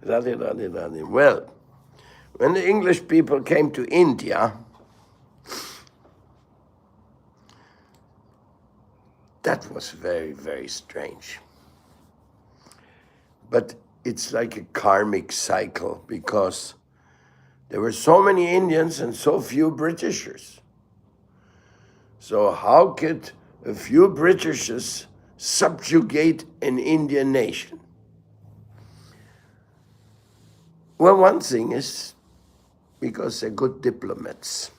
Radhe, radhe, radhe. Well, when the English people came to India, that was very, very strange. But it's like a karmic cycle because there were so many Indians and so few Britishers. So how could a few Britishers subjugate an Indian nation? Well, one thing is because they're good diplomats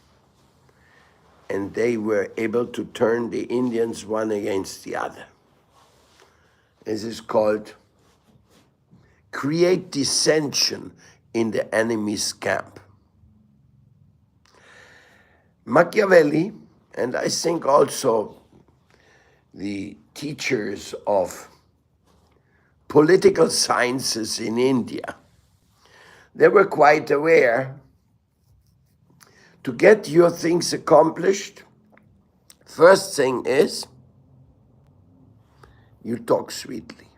and they were able to turn the Indians one against the other. This is called create dissension in the enemy's camp. Machiavelli, and I think also the teachers of political sciences in India, they were quite aware to get your things accomplished. First thing is you talk sweetly.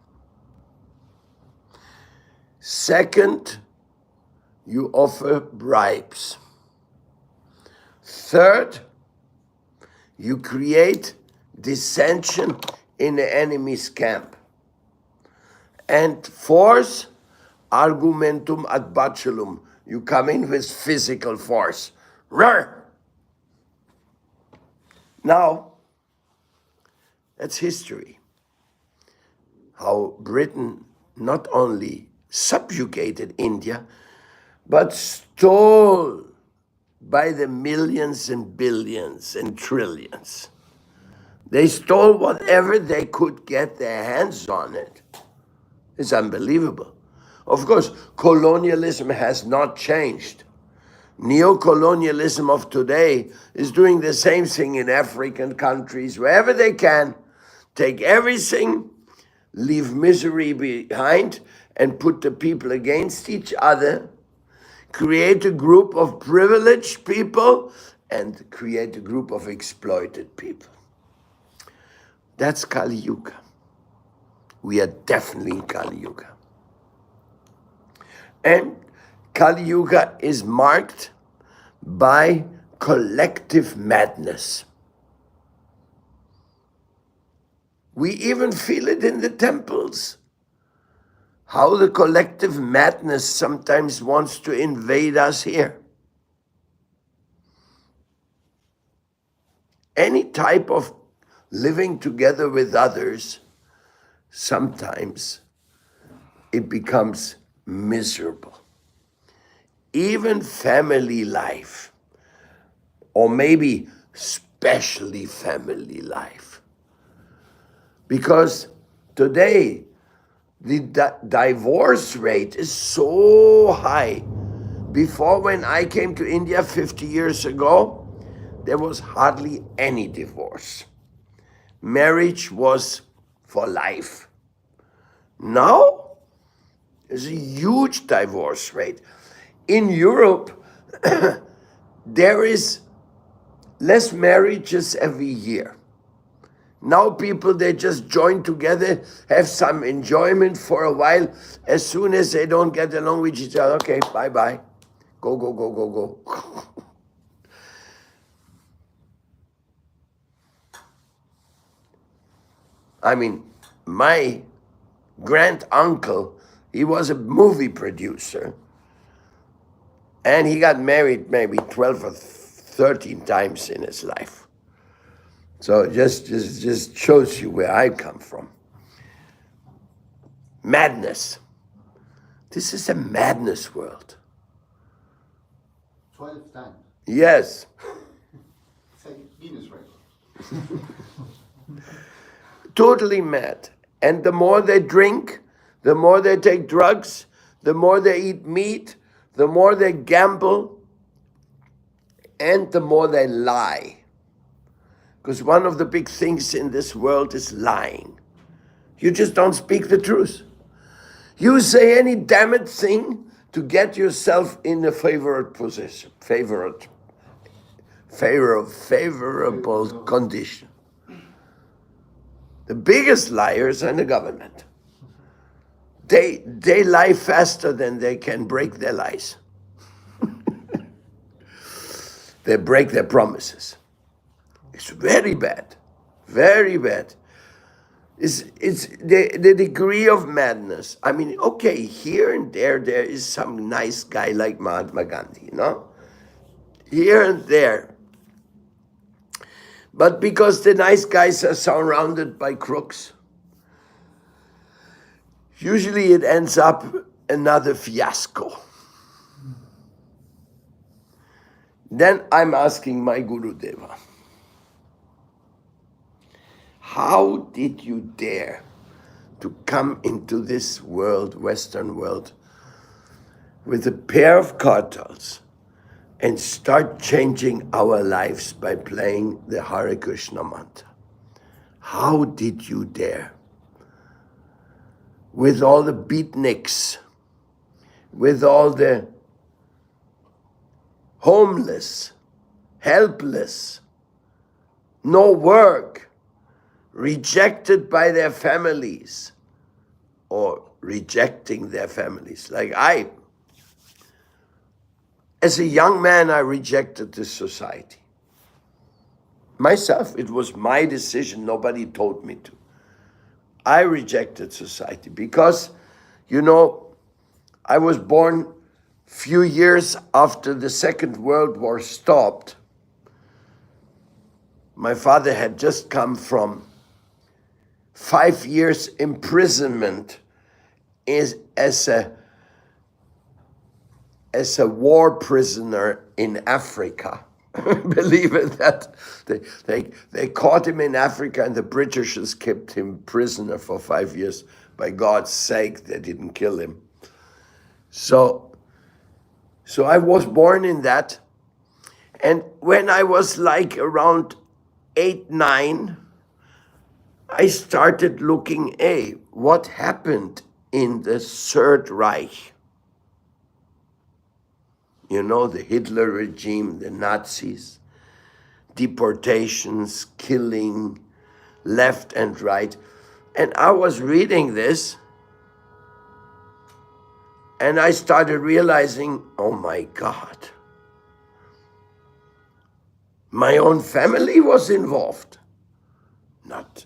Second, you offer bribes. Third, you create dissension in the enemy's camp. And fourth, argumentum ad bacillum. You come in with physical force. Roar! Now, that's history. How Britain not only subjugated India, but stole by the millions and billions and trillions. They stole whatever they could get their hands on it. It's unbelievable. Of course, colonialism has not changed. Neo-colonialism of today is doing the same thing in African countries, wherever they can, take everything, leave misery behind, and put the people against each other, create a group of privileged people, and create a group of exploited people. That's Kali Yuga. We are definitely in Kali Yuga. And Kali Yuga is marked by collective madness. We even feel it in the temples. How the collective madness sometimes wants to invade us here. Any type of living together with others, sometimes it becomes miserable. Even family life, or maybe especially family life. Because today, the divorce rate is so high. Before, when I came to India 50 years ago, there was hardly any divorce. Marriage was for life. Now, there's a huge divorce rate. In Europe, there is less marriages every year. Now people, they just join together, have some enjoyment for a while. As soon as they don't get along with each other, okay, bye-bye. Go, go, go, go, go. I mean, my grand uncle, he was a movie producer. And he got married maybe 12 or 13 times in his life. So it just shows you where I come from. Madness. This is a madness world. 12 times. Yes. It's like Guinness record. Totally mad. And the more they drink, the more they take drugs, the more they eat meat, the more they gamble, and the more they lie. Because one of the big things in this world is lying. You just don't speak the truth. You say any damn it thing to get yourself in a favorable position, favorable condition. The biggest liars are in the government. they lie faster than they can break their lies. They break their promises. It's very bad. Very bad. It's the degree of madness. I mean, okay, here and there is some nice guy like Mahatma Gandhi, Here and there. But because the nice guys are surrounded by crooks, usually it ends up another fiasco. Then I'm asking my Guru Deva, how did you dare to come into this world, Western world, with a pair of kartals and start changing our lives by playing the Hare Krishna mantra? How did you dare? With all the beatniks, with all the homeless, helpless, no work, rejected by their families, or rejecting their families. Like as a young man, I rejected this society. Myself, it was my decision, nobody told me to. I rejected society because, I was born few years after the Second World War stopped. My father had just come from 5 years imprisonment as a war prisoner in Africa. Believe it, that they caught him in Africa and the Britishers kept him prisoner for 5 years. By God's sake, they didn't kill him. So I was born in that. And when I was like around 8, 9, I started looking, what happened in the Third Reich? The Hitler regime, the Nazis, deportations, killing, left and right. And I was reading this, and I started realizing, oh my God, my own family was involved. Not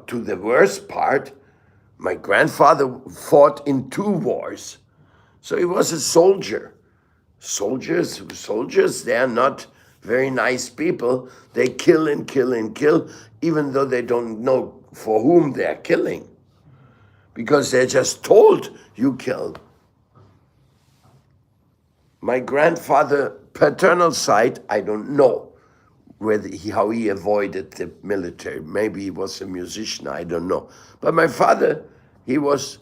to the worst part. My grandfather fought in 2 wars. So he was a soldier. Soldiers, they are not very nice people. They kill and kill and kill, even though they don't know for whom they're killing. Because they're just told, you killed. My grandfather, paternal side, I don't know how he avoided the military. Maybe he was a musician, I don't know. But my father, he was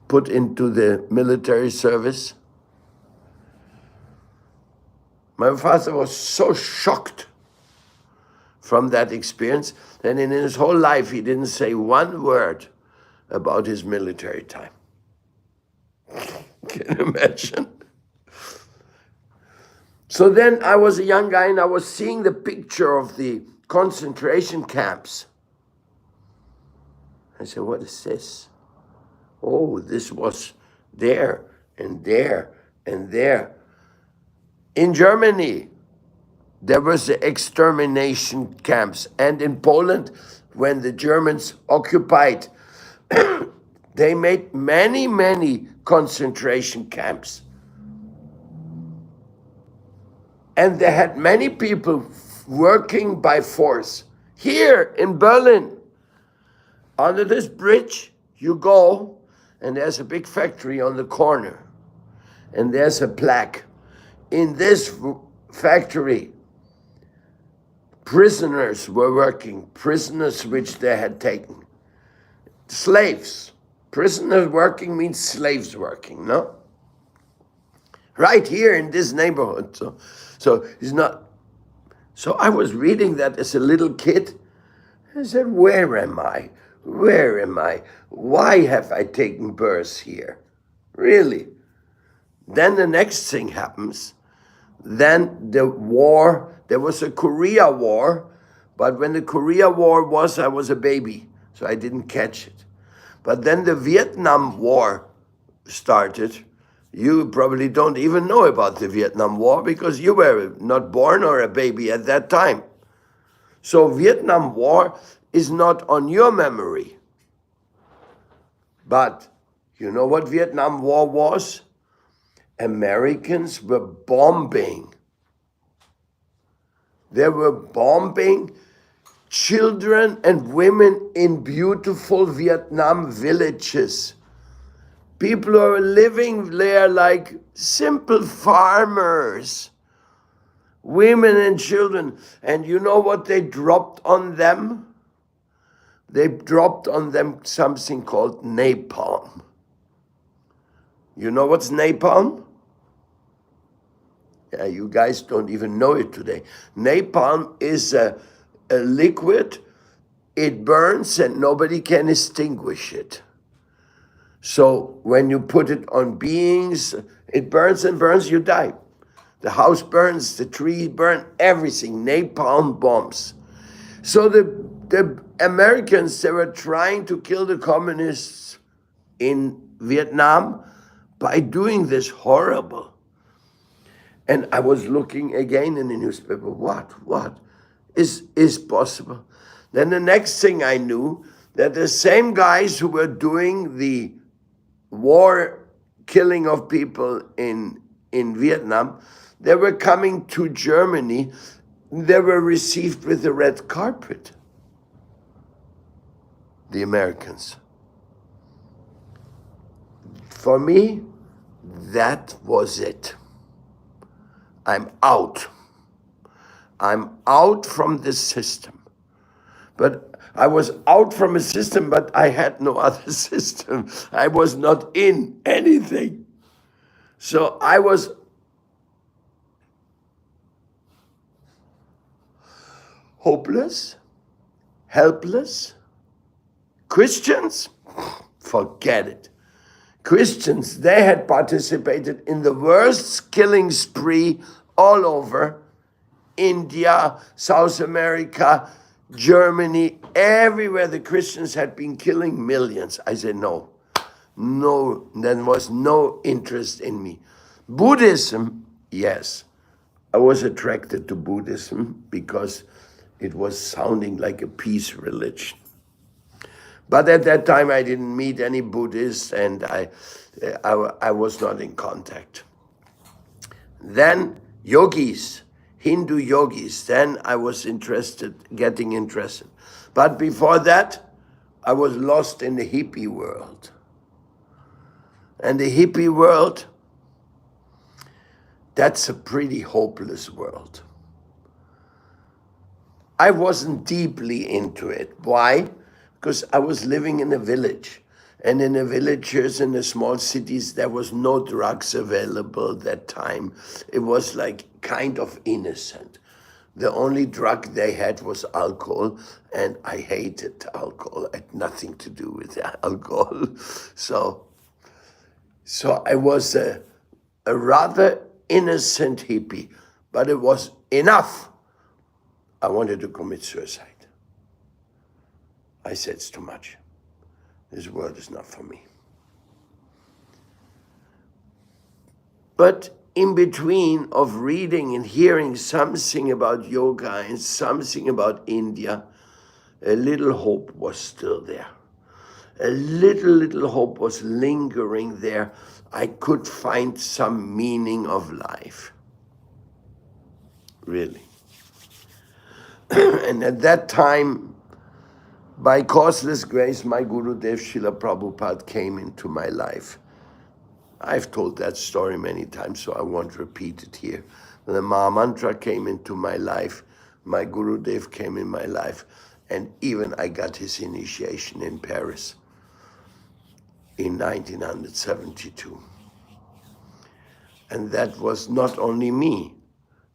put into the military service. My father was so shocked from that experience that in his whole life he didn't say one word about his military time. Can you imagine? So then I was a young guy and I was seeing the picture of the concentration camps. I said, what is this? Oh, this was there and there and there. In Germany, there was the extermination camps. And in Poland, when the Germans occupied, they made many, many concentration camps. And they had many people working by force. Here in Berlin, under this bridge, you go, and there's a big factory on the corner. And there's a plaque. In this factory, prisoners were working, prisoners which they had taken. Slaves. Prisoners working means slaves working, no? Right here in this neighborhood. So it's not. So I was reading that as a little kid. I said, where am I? Where am I? Why have I taken birth here? Really? Then the next thing happens. Then the war, there was a Korea War, but when the Korea War was, I was a baby, so I didn't catch it. But then the Vietnam War started. You probably don't even know about the Vietnam War because you were not born or a baby at that time. So Vietnam War is not on your memory. But you know what Vietnam War was? Americans were bombing. They were bombing children and women in beautiful Vietnam villages. People are living there like simple farmers, women and children. And you know what they dropped on them? They dropped on them something called napalm. You know what's napalm? Yeah, you guys don't even know it today. Napalm is a liquid. It burns and nobody can extinguish it. So when you put it on beings, it burns and burns, you die. The house burns, the tree burns, everything, napalm bombs. So the Americans, they were trying to kill the communists in Vietnam by doing this horrible. And I was looking again in the newspaper, what is possible? Then the next thing I knew, that the same guys who were doing the war killing of people in Vietnam, they were coming to Germany. They were received with the red carpet. The Americans. For me, that was it. I'm out. I'm out from this system. But I was out from a system, but I had no other system. I was not in anything. So I was hopeless, helpless. Christians, forget it. Christians, they had participated in the worst killing spree all over India, South America, Germany, everywhere the Christians had been killing millions. I said, no, there was no interest in me. Buddhism, yes. I was attracted to Buddhism because it was sounding like a peace religion. But at that time, I didn't meet any Buddhists, and I was not in contact. Then yogis, Hindu yogis. Then I was getting interested. But before that, I was lost in the hippie world. And the hippie world, that's a pretty hopeless world. I wasn't deeply into it. Why? Because I was living in a village. And in the villages, in the small cities, there was no drugs available that time. It was like kind of innocent. The only drug they had was alcohol, and I hated alcohol. It had nothing to do with alcohol. So I was a rather innocent hippie, but it was enough. I wanted to commit suicide. I said, it's too much. This world is not for me. But in between of reading and hearing something about yoga and something about India, a little hope was still there. A little hope was lingering there. I could find some meaning of life. Really. And at that time, by causeless grace, my Gurudev Srila Prabhupada came into my life. I've told that story many times, so I won't repeat it here. When the Mahamantra came into my life, my Gurudev came in my life, and even I got his initiation in Paris in 1972. And that was not only me.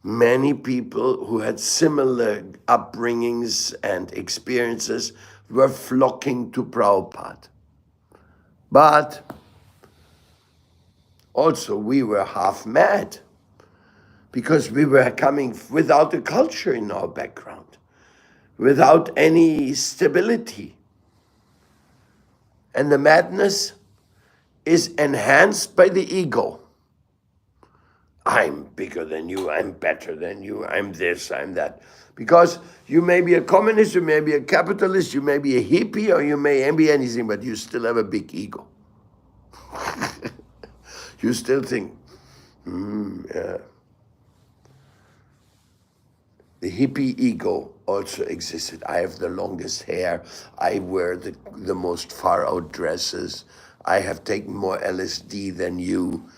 Many people who had similar upbringings and experiences were flocking to Prabhupada. But also we were half mad because we were coming without a culture in our background, without any stability. And the madness is enhanced by the ego. I'm bigger than you, I'm better than you, I'm this, I'm that. Because you may be a communist, you may be a capitalist, you may be a hippie, or you may be anything, but you still have a big ego. You still think, yeah. The hippie ego also existed. I have the longest hair, I wear the most far out dresses, I have taken more LSD than you.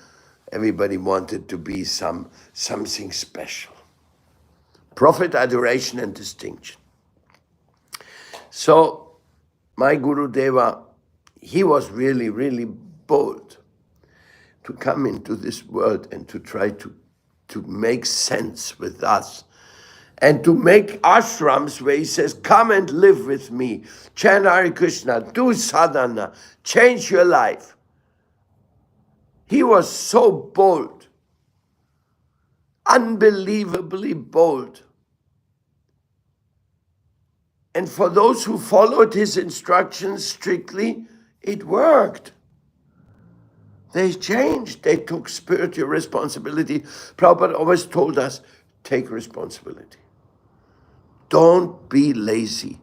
Everybody wanted to be something special. Profit, adoration, and distinction. So, my Guru Deva, he was really, really bold to come into this world and to try to make sense with us. And to make ashrams where he says, come and live with me, chant Hare Krishna, do sadhana, change your life. He was so bold, unbelievably bold. And for those who followed his instructions strictly, it worked. They changed, they took spiritual responsibility. Prabhupada always told us, take responsibility. Don't be lazy.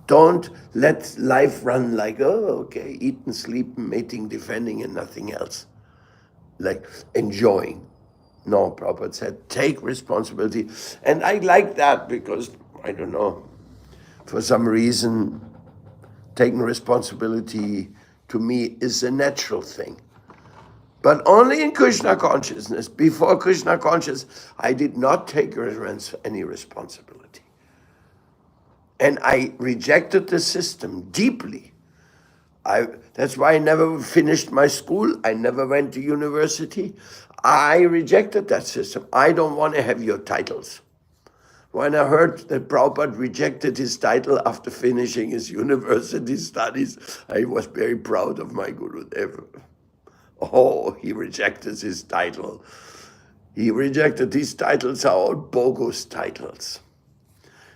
Don't let life run like, oh, okay, eating, sleeping, mating, defending, and nothing else. Like enjoying. No, Prabhupada said, take responsibility. And I like that because, I don't know, for some reason, taking responsibility to me is a natural thing. But only in Krishna consciousness. Before Krishna consciousness, I did not take any responsibility. And I rejected the system deeply. That's why I never finished my school. I never went to university. I rejected that system. I don't want to have your titles. When I heard that Prabhupada rejected his title after finishing his university studies, I was very proud of my Gurudeva. Oh, he rejected his title. He rejected these titles are all bogus titles.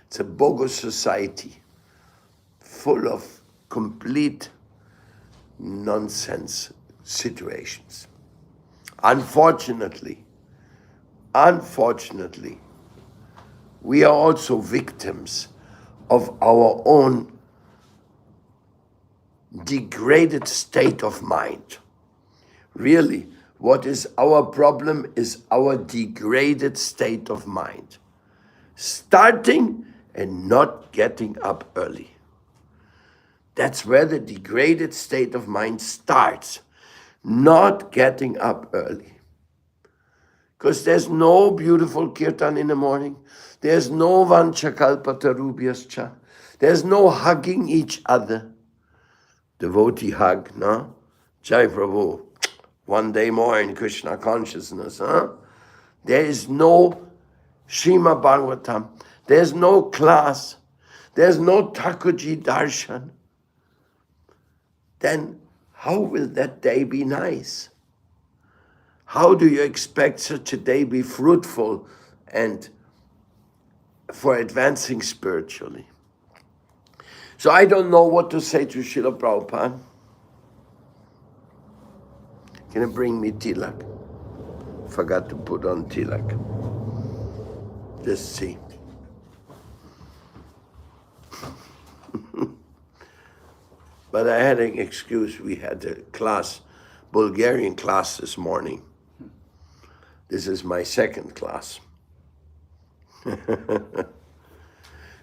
It's a bogus society full of complete nonsense situations. Unfortunately, we are also victims of our own degraded state of mind. Really, what is our problem is our degraded state of mind. Starting and not getting up early. That's where the degraded state of mind starts. Not getting up early. Because there's no beautiful kirtan in the morning. There's no vanchakalpatarubhyascha. There's no hugging each other. Devotee hug, no? Jai Prabhu. One day more in Krishna consciousness, huh? There is no Srimad Bhagavatam. There's no class. There's no Thakurji darshan. Then how will that day be nice? How do you expect such a day be fruitful and for advancing spiritually? So I don't know what to say to Srila Prabhupada. Can you bring me tilak? Forgot to put on tilak. Just see. But I had an excuse. We had a class, Bulgarian class this morning. This is my second class.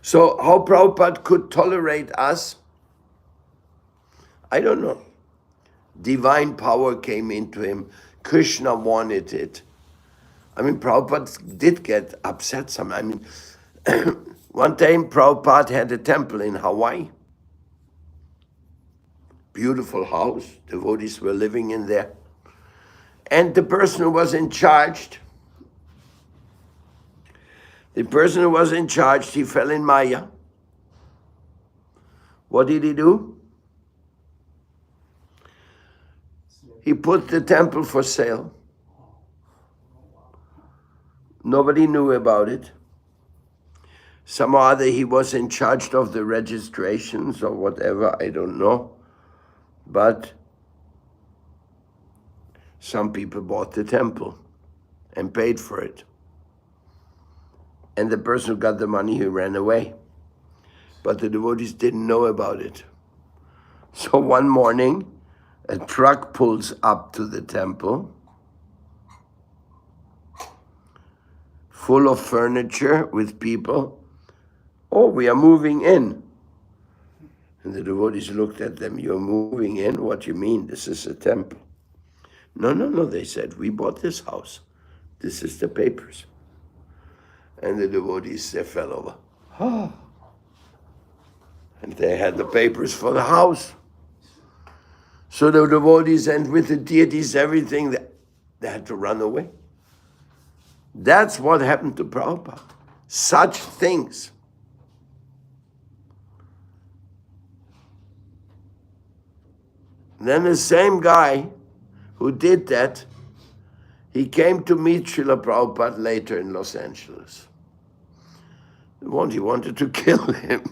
So how Prabhupada could tolerate us, I don't know. Divine power came into him. Krishna wanted it. I mean, Prabhupada did get upset some. I mean, one time Prabhupada had a temple in Hawaii. Beautiful house. Devotees were living in there. And the person who was in charge, he fell in Maya. What did he do? He put the temple for sale. Nobody knew about it. Somehow he was in charge of the registrations or whatever, I don't know. But some people bought the temple and paid for it. And the person who got the money, he ran away. But the devotees didn't know about it. So one morning, a truck pulls up to the temple, full of furniture with people. Oh, we are moving in. And the devotees looked at them. You're moving in? What do you mean? This is a temple. No, they said, we bought this house. This is the papers. And the devotees, they fell over. Ah. And they had the papers for the house. So the devotees, and with the deities, everything, they had to run away. That's what happened to Prabhupada. Such things. Then the same guy who did that, he came to meet Srila Prabhupada later in Los Angeles. He wanted to kill him.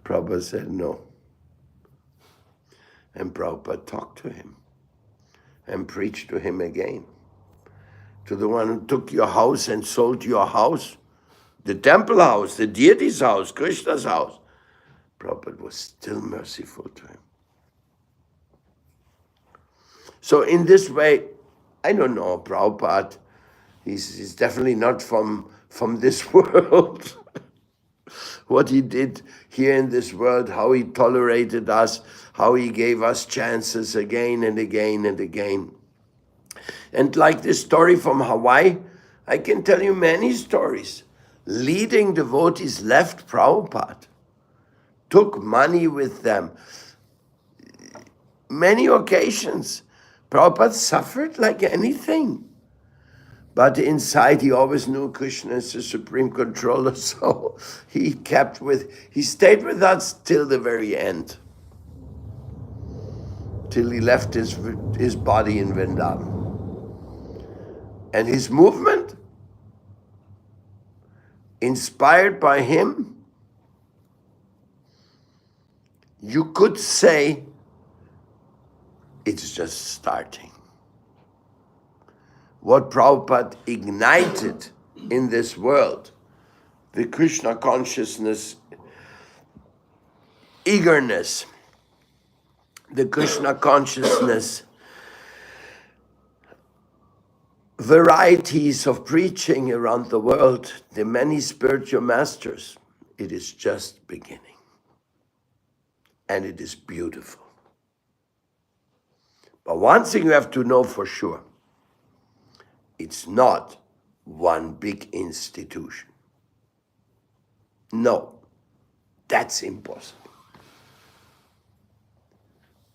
Prabhupada said no. And Prabhupada talked to him and preached to him again. To the one who took your house and sold your house, the temple house, the deity's house, Krishna's house, Prabhupada was still merciful to him. So in this way, I don't know, Prabhupada, he's definitely not from this world. What he did here in this world, how he tolerated us, how he gave us chances again and again and again. And like this story from Hawaii, I can tell you many stories. Leading devotees left Prabhupada, took money with them. Many occasions, Prabhupada suffered like anything. But inside, he always knew Krishna is the supreme controller, so he stayed with us till the very end. Till he left his body in Vrindavan. And his movement, inspired by him, you could say it's just starting. What Prabhupada ignited in this world, the Krishna consciousness eagerness, the Krishna consciousness varieties of preaching around the world, the many spiritual masters, it is just beginning. And it is beautiful. But one thing you have to know for sure, it's not one big institution. No, that's impossible.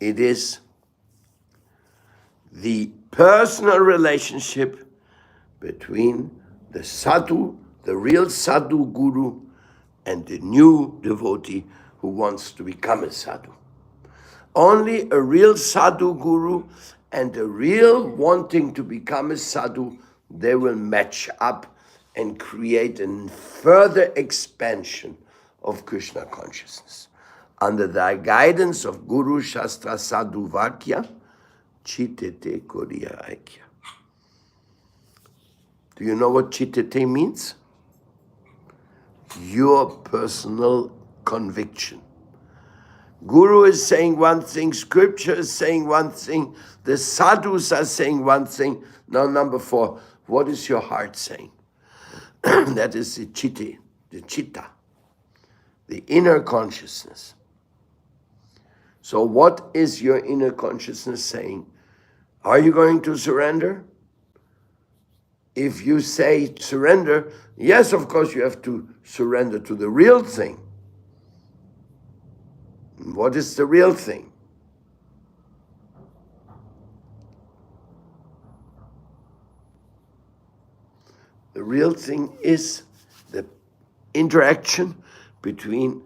It is the personal relationship between the sadhu, the real sadhu guru, and the new devotee who wants to become a sadhu. Only a real sadhu guru and a real wanting to become a sadhu, they will match up and create a further expansion of Krishna consciousness. Under the guidance of Guru Shastra Sadhu Vakya, Chitete Koriya Aikya. Do you know what Chitete means? Your personal conviction. Guru is saying one thing, scripture is saying one thing, the sadhus are saying one thing. Now, number 4, what is your heart saying? That is the chitta, the chitta, the inner consciousness. So what is your inner consciousness saying? Are you going to surrender? If you say surrender, yes, of course you have to surrender to the real thing. What is the real thing? The real thing is the interaction between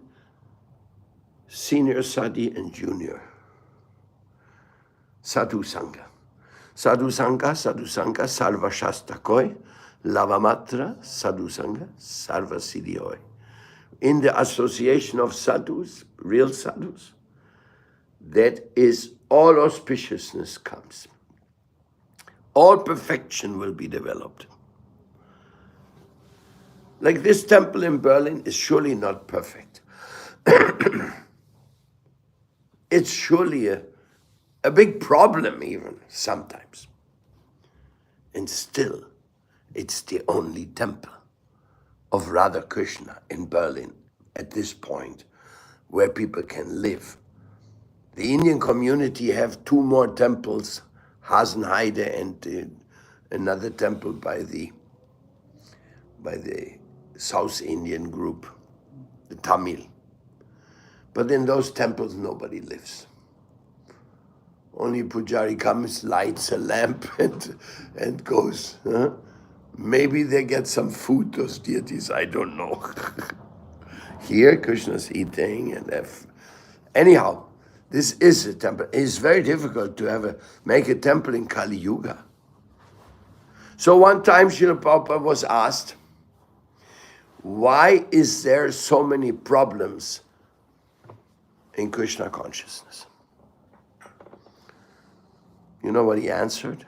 senior sadhu and junior. Sadhu Sangha. Sadhu Sangha, sarva shasta koi, lavamatra, sadhu Sangha, sarva siddhi hoy. in the association of sadhus, real sadhus, that is all auspiciousness comes. All perfection will be developed. Like this temple in Berlin is surely not perfect. It's surely a big problem even sometimes. And still, it's the only temple of Radha Krishna in Berlin at this point where people can live. The Indian community have 2 more temples, Hasenheide and another temple by the South Indian group, the Tamil. But in those temples, nobody lives. Only Pujari comes, lights a lamp and goes. Huh? Maybe they get some food, those deities, I don't know. Here, Krishna's eating and anyhow, this is a temple. It's very difficult to make a temple in Kali Yuga. So one time Srila Prabhupada was asked, why is there so many problems in Krishna consciousness? You know what he answered?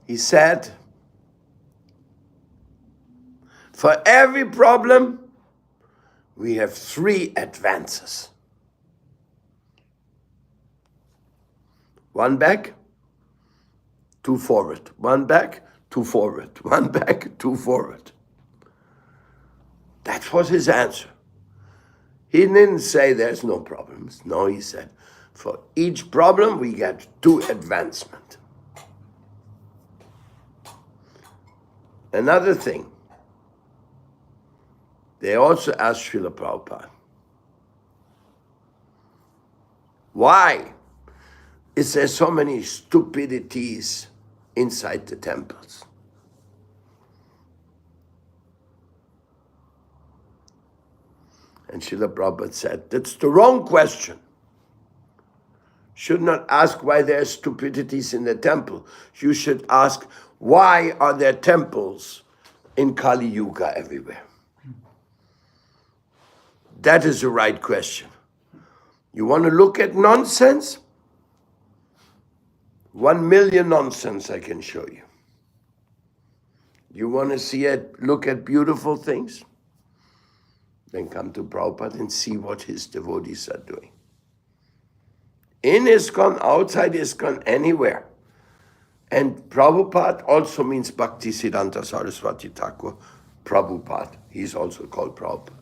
He said, for every problem, we have 3 advances. 1 back, 2 forward. 1 back, 2 forward. 1 back, 2 forward. That was his answer. He didn't say there's no problems. No, he said, for each problem, we get 2 advancement. Another thing, they also asked Srila Prabhupada, why is there so many stupidities inside the temples? And Srila Prabhupada said, that's the wrong question. Should not ask why there are stupidities in the temple. You should ask, why are there temples in Kali Yuga everywhere? That is the right question. You want to look at nonsense? 1 million nonsense I can show you. You want to look at beautiful things? Then come to Prabhupada and see what his devotees are doing. In ISKCON, outside ISKCON, anywhere. And Prabhupada also means Bhaktisiddhanta Saraswati Thakur, Prabhupada. He's also called Prabhupada.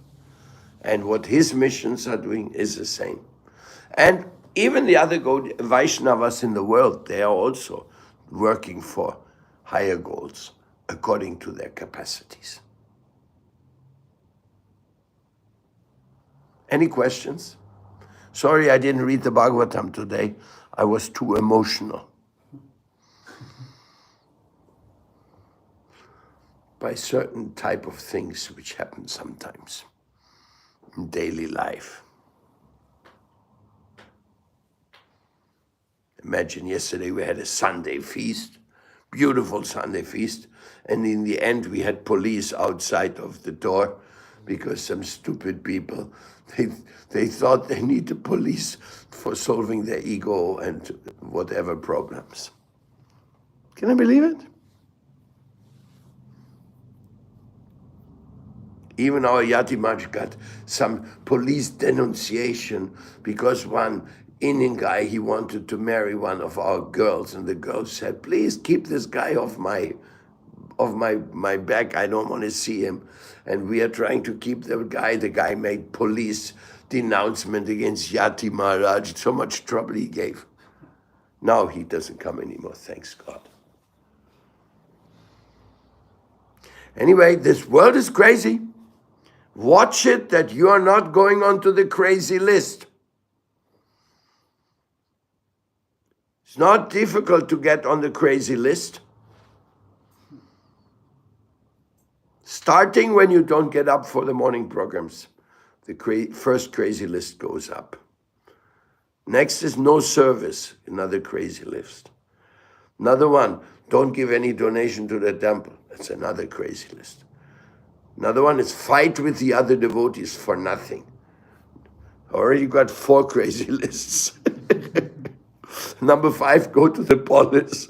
And what his missions are doing is the same. And even the other Vaishnavas in the world, they are also working for higher goals according to their capacities. Any questions? Sorry, I didn't read the Bhagavatam today. I was too emotional by certain type of things which happen sometimes in daily life. Imagine yesterday we had a Sunday feast, beautiful Sunday feast, and in the end we had police outside of the door because some stupid people, they thought they needed police for solving their ego and whatever problems. Can I believe it? Even our Yatimaj got some police denunciation because one Indian guy, he wanted to marry one of our girls, and the girl said, please keep this guy off my back, I don't want to see him. And we are trying to keep the guy made police denouncement against Yati Maharaj, so much trouble he gave. Now he doesn't come anymore, thanks God. Anyway, this world is crazy. Watch it that you are not going onto the crazy list. It's not difficult to get on the crazy list. Starting when you don't get up for the morning programs, the first crazy list goes up. Next is no service, another crazy list. Another one, don't give any donation to the temple. That's another crazy list. Another one is fight with the other devotees for nothing. Already got 4 crazy lists. Number 5, go to the police.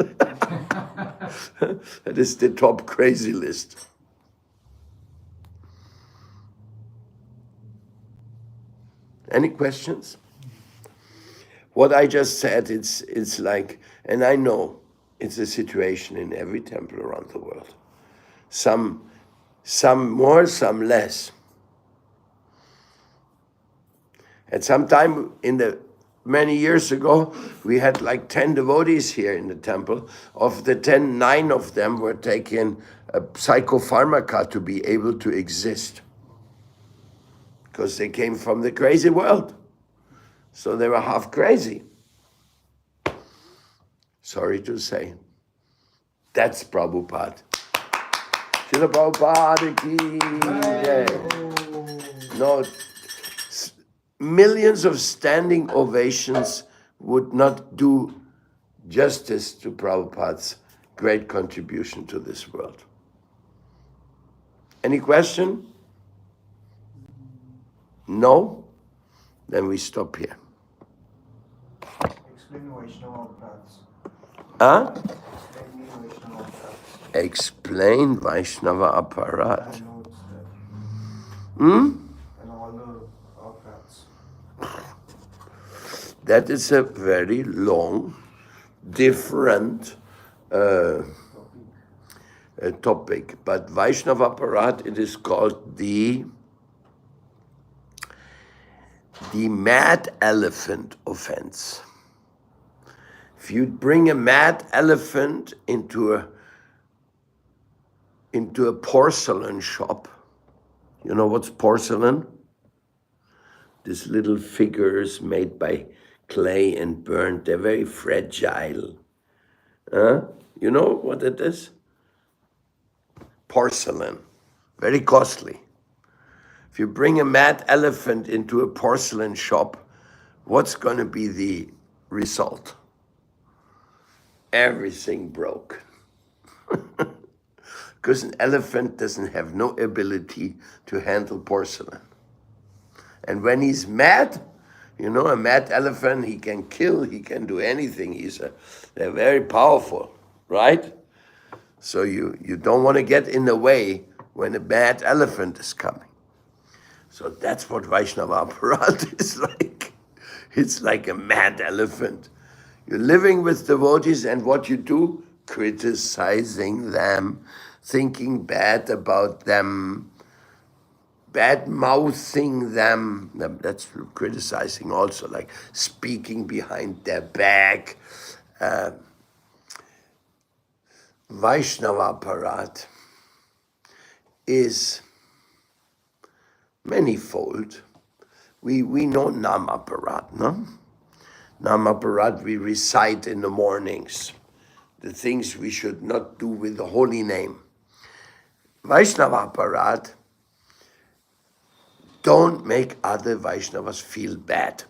That is the top crazy list. Any questions? What I just said, it's like, and I know it's a situation in every temple around the world. Some more, some less. At some time many years ago, we had like 10 devotees here in the temple. Of the 10, 9 of them were taking a psychopharmaca to be able to exist. Because they came from the crazy world. So they were half crazy. Sorry to say. That's Prabhupada. Srila Prabhupada ki jai. No, millions of standing ovations would not do justice to Prabhupada's great contribution to this world. Any question? No? Then we stop here. Explain Vaishnava Aparats. Huh? Explain Vaishnava Aparats. Explain Vaishnava Aparat. I know it's there. And all the Aparats. That is a very long, different topic. But Vaishnava Aparat, it is called the mad elephant offense. If you bring a mad elephant into a porcelain shop, you know what's porcelain? These little figures made by clay and burnt, they're very fragile. You know what it is? Porcelain, very costly. If you bring a mad elephant into a porcelain shop, what's going to be the result? Everything broke. Because an elephant doesn't have no ability to handle porcelain. And when he's mad, you know, a mad elephant, he can kill, he can do anything. They're very powerful, right? So you don't want to get in the way when a mad elephant is coming. So that's what Vaishnava Aparat is like. It's like a mad elephant. You're living with devotees, and what you do? Criticizing them, thinking bad about them, bad-mouthing them. That's criticizing also, like speaking behind their back. Vaishnava Aparat is manifold. We know Nam Aparat, no? Nam Aparat we recite in the mornings. The things we should not do with the holy name. Vaishnava Aparat, don't make other Vaishnavas feel bad.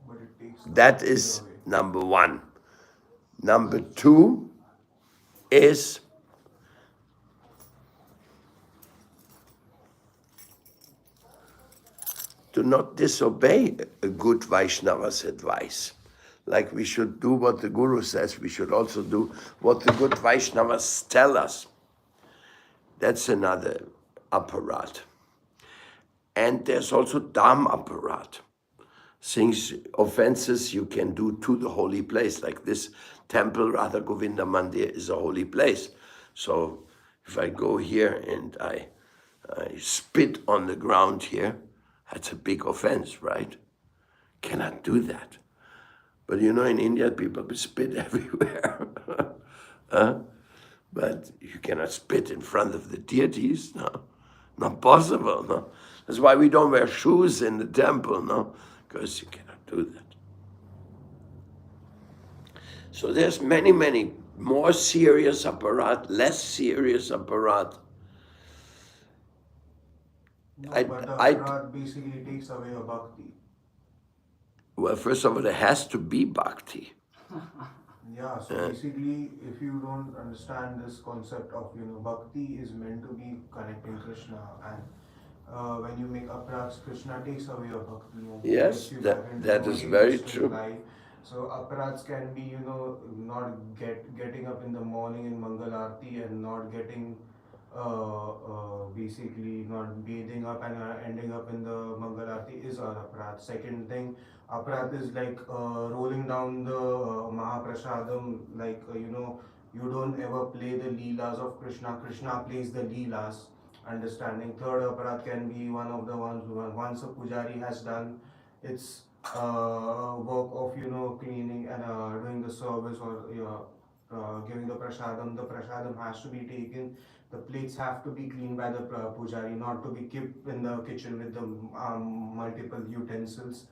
But it takes That is number 1. Number 2 is to not disobey a good Vaishnava's advice. Like we should do what the Guru says, we should also do what the good Vaishnavas tell us. That's another Aparat. And there's also Dham Aparat. Things, offenses you can do to the holy place. Like this temple, Radha Govinda Mandir, is a holy place. So if I go here and I spit on the ground here, that's a big offense, right? Cannot do that. But you know, in India, people spit everywhere. But you cannot spit in front of the deities, no? Not possible, no? That's why we don't wear shoes in the temple, no? Because you cannot do that. So there's many, many more serious Aparat, less serious Aparat. No, but the Aparat basically takes away your bhakti. Well, first of all, there has to be bhakti. Yeah, so basically, if you don't understand this concept of, bhakti is meant to be connecting Krishna, and when you make aparats, Krishna takes away your bhakti and he Yes, gets you back into that your is very industrial true. life. So aparats can be, not getting up in the morning in Mangal Aarti and not getting basically not bathing up and ending up in the Mangal Aarti is our aparat. Second thing, aparat is like rolling down the Mahaprasadam, like you don't ever play the Leelas of Krishna. Krishna plays the Leelas. Understanding. Third aparat can be one of the ones once a pujari has done its work of cleaning and doing the service or giving the prasadam. The prasadam has to be taken. The plates have to be cleaned by the pujari, not to be kept in the kitchen with the multiple utensils.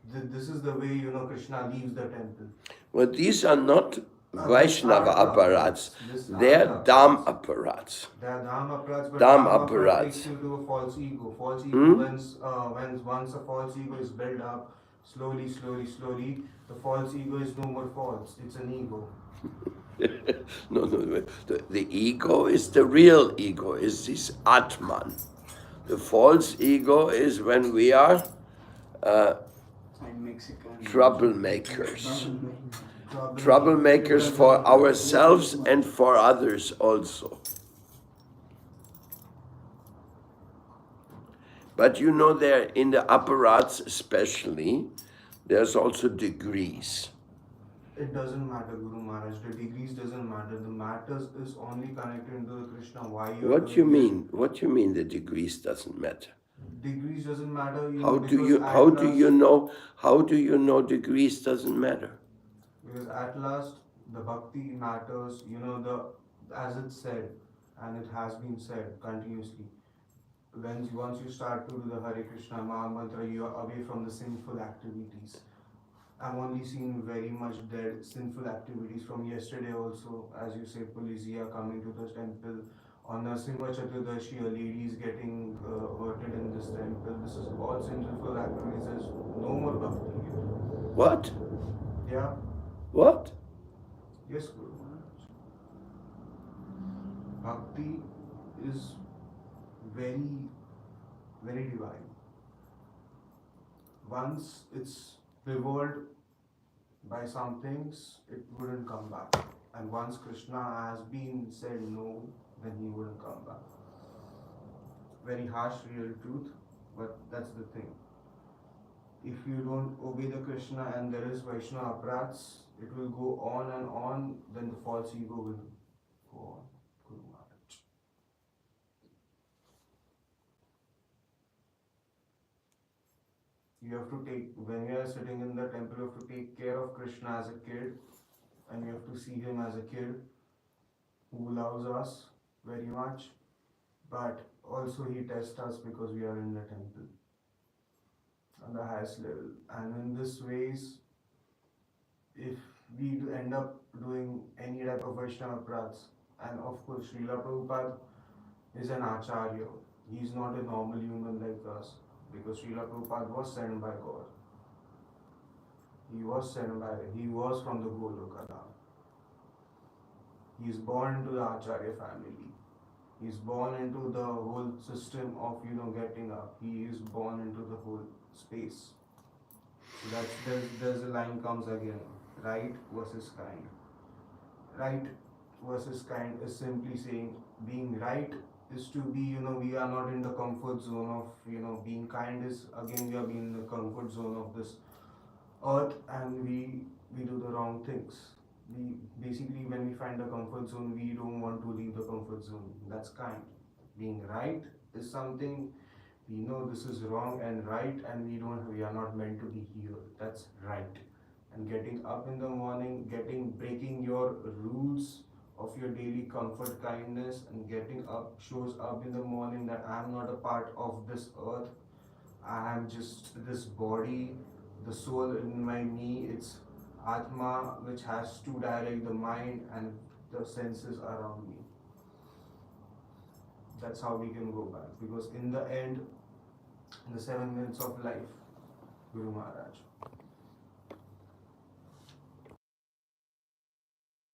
This is the way Krishna leaves the temple. Well, these are not These are Vaishnava the apparats. These are They're the Dham apparats. apparats. They are Dham apparats, but Dham Dham apparat takes apparats. you to a false ego. False ego, Hmm? when once a false ego is built up, slowly, the false ego is no more false. It's an ego. No. The ego is the real ego, is this Atman. The false ego is when we are troublemakers. Troublemakers for ourselves and for others also. But there in the apparats especially, there's also degrees. It doesn't matter, Guru Maharaj. The degrees doesn't matter. The matters is only connected to the Krishna. Why you What you mean? What you mean the degrees doesn't matter? Degrees doesn't matter. How do you know degrees doesn't matter? Because at last the bhakti matters. As it's said, and it has been said continuously. Once you start to do the Hare Krishna Maha Mantra, you are away from the sinful activities. I've only seen very much dead sinful activities from yesterday also, as you say, Polizia coming to the temple. On Narasimha Chaturdashi, a lady is getting averted in this temple. This is all sinful activities. There's no more bhakti here. What? Yeah. What? Yes, Guru Maharaj. Bhakti is very, very divine. Once it's revolved by some things, it wouldn't come back. And once Krishna has been said no, then he wouldn't come back. Very harsh, real truth, but that's the thing. If you don't obey the Krishna and there is Vaishnava aparats, it will go on, then the false ego will go on. Guru Maharaj. You have to when you are sitting in the temple, you have to take care of Krishna as a kid, and you have to see him as a kid who loves us very much, but also he tests us because we are in the temple on the highest level. And in this ways, if we end up doing any type of Vaishnava prats, and of course Srila Prabhupada is an Acharya. He is not a normal human like us, because Srila Prabhupada was sent by God. He was from the Goloka Dham. He is born into the Acharya family. He is born into the whole system of getting up. He is born into the whole space. So there's a line comes again. Right versus kind. Right versus kind is simply saying being right is to be, we are not in the comfort zone of, being kind is again we are being in the comfort zone of this earth, and we do the wrong things. We basically, when we find the comfort zone, we don't want to leave the comfort zone. That's kind. Being right is something we know this is wrong and right, and we are not meant to be here. That's right. And getting up in the morning, breaking your rules of your daily comfort, kindness, and getting up shows up in the morning that I am not a part of this earth. I am just this body, the soul in my knee. It's Atma which has to direct the mind and the senses around me. That's how we can go back. Because in the end, in the 7 minutes of life, Guru Maharaj,